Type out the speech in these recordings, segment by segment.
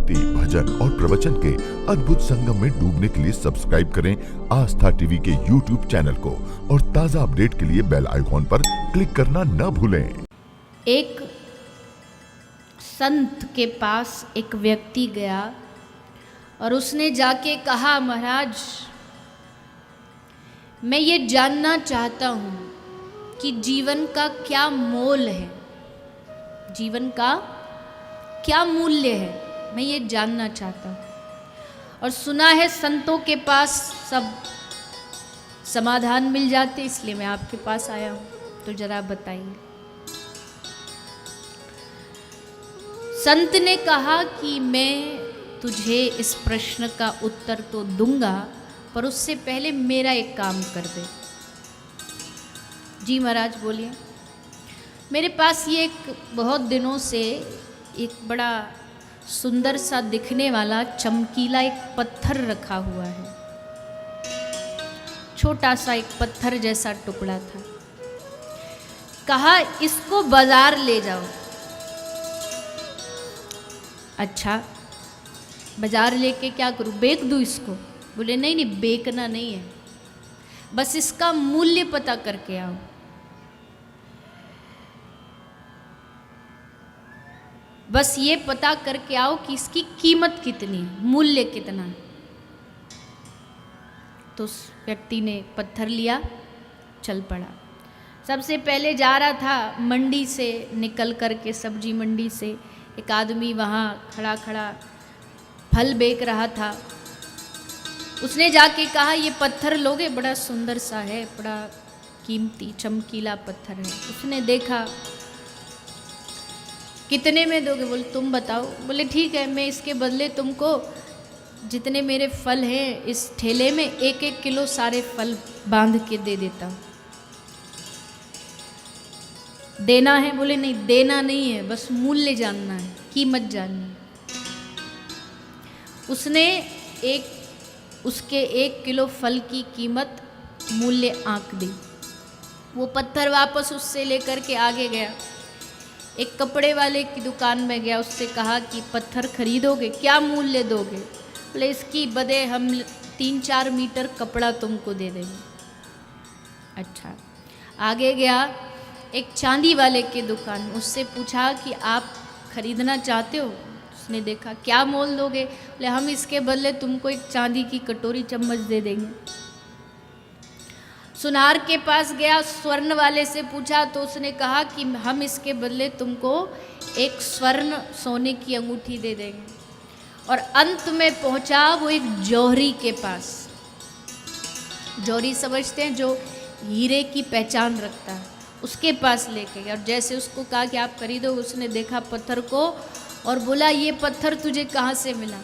भक्ति, भजन और प्रवचन के अद्भुत संगम में डूबने के लिए सब्सक्राइब करें आस्था टीवी के YouTube चैनल को और ताजा अपडेट के लिए बेल आइकॉन पर क्लिक करना न भूलें। एक संत के पास एक व्यक्ति गया और उसने जाके कहा, महाराज मैं ये जानना चाहता हूँ कि जीवन का क्या मोल है, जीवन का क्या मूल्य है, मैं ये जानना चाहता हूँ। और सुना है संतों के पास सब समाधान मिल जाते, इसलिए मैं आपके पास आया हूँ, तो जरा बताइए। संत ने कहा कि मैं तुझे इस प्रश्न का उत्तर तो दूंगा, पर उससे पहले मेरा एक काम कर दे। जी महाराज बोलिए। मेरे पास ये एक बहुत दिनों से एक बड़ा सुंदर सा दिखने वाला चमकीला एक पत्थर रखा हुआ है, छोटा सा एक पत्थर जैसा टुकड़ा था। कहा इसको बाजार ले जाओ। अच्छा बाजार लेके क्या करूं, बेच दूं इसको? बोले नहीं नहीं, बेचना नहीं है, बस इसका मूल्य पता करके आओ। बस ये पता करके आओ कि इसकी कीमत कितनी है, मूल्य कितना है। तो उस व्यक्ति ने पत्थर लिया, चल पड़ा। सबसे पहले जा रहा था मंडी से निकल करके, सब्जी मंडी से एक आदमी वहाँ खड़ा खड़ा फल बेच रहा था। उसने जाके कहा ये पत्थर लोगे, बड़ा सुंदर सा है, बड़ा कीमती चमकीला पत्थर है। उसने देखा, कितने में दोगे? बोले तुम बताओ। बोले ठीक है, मैं इसके बदले तुमको जितने मेरे फल हैं इस ठेले में एक एक किलो सारे फल बांध के दे देता हूँ। देना है? बोले नहीं देना नहीं है, बस मूल्य जानना है, कीमत जाननी है। उसने उसके 1 किलो फल की कीमत मूल्य आंक दी। वो पत्थर वापस उससे लेकर के आगे गया, एक कपड़े वाले की दुकान में गया, उससे कहा कि पत्थर खरीदोगे, क्या मूल्य दोगे? बोले इसकी बदले हम 3-4 मीटर कपड़ा तुमको दे देंगे। अच्छा आगे गया एक चांदी वाले की दुकान, उससे पूछा कि आप खरीदना चाहते हो? उसने देखा, क्या मोल दोगे? बोले हम इसके बदले तुमको एक चांदी की कटोरी चम्मच दे देंगे। सुनार के पास गया, स्वर्ण वाले से पूछा तो उसने कहा कि हम इसके बदले तुमको एक स्वर्ण सोने की अंगूठी दे देंगे। और अंत में पहुंचा वो एक जौहरी के पास। जौहरी समझते हैं, जो हीरे की पहचान रखता है, उसके पास लेके गया। और जैसे उसको कहा कि आप खरीदो, उसने देखा पत्थर को और बोला ये पत्थर तुझे कहाँ से मिला?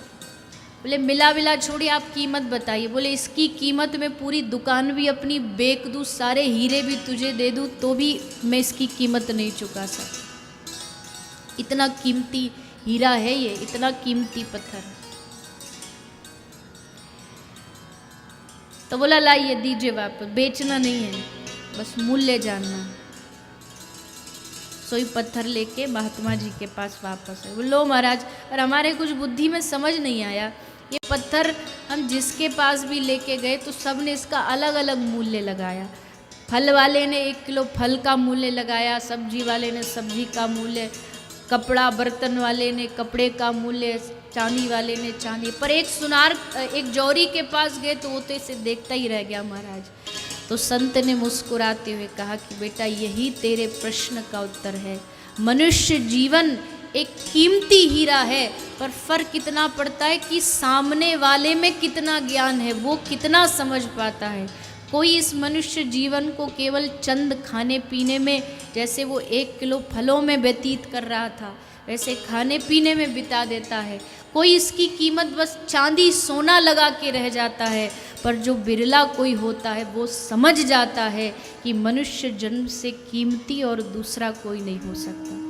बोले मिला छोड़िए, आप कीमत बताइए। बोले इसकी कीमत में पूरी दुकान भी अपनी बेच दूँ, सारे हीरे भी तुझे दे दूँ, तो भी मैं इसकी कीमत नहीं चुका सकता। इतना कीमती हीरा है ये, इतना कीमती पत्थर। तो बोला लाइए दीजिए वापस, बेचना नहीं है, बस मूल्य जानना। सोई पत्थर लेके महात्मा जी के पास वापस है। लो महाराज, पर हमारे कुछ बुद्धि में समझ नहीं आया, ये पत्थर हम जिसके पास भी लेके गए तो सब ने इसका अलग अलग मूल्य लगाया। फल वाले ने 1 किलो फल का मूल्य लगाया, सब्जी वाले ने सब्जी का मूल्य, कपड़ा बर्तन वाले ने कपड़े का मूल्य, चांदी वाले ने चांदी। पर एक जौहरी के पास गए तो वो तो इसे देखता ही रह गया महाराज। तो संत ने मुस्कुराते हुए कहा कि बेटा यही तेरे प्रश्न का उत्तर है। मनुष्य जीवन एक कीमती हीरा है, पर फर्क इतना पड़ता है कि सामने वाले में कितना ज्ञान है, वो कितना समझ पाता है। कोई इस मनुष्य जीवन को केवल चंद खाने पीने में, जैसे वो 1 किलो फलों में व्यतीत कर रहा था, वैसे खाने पीने में बिता देता है। कोई इसकी कीमत बस चांदी सोना लगा के रह जाता है, पर जो बिरला कोई होता है वो समझ जाता है कि मनुष्य जन्म से कीमती और दूसरा कोई नहीं हो सकता।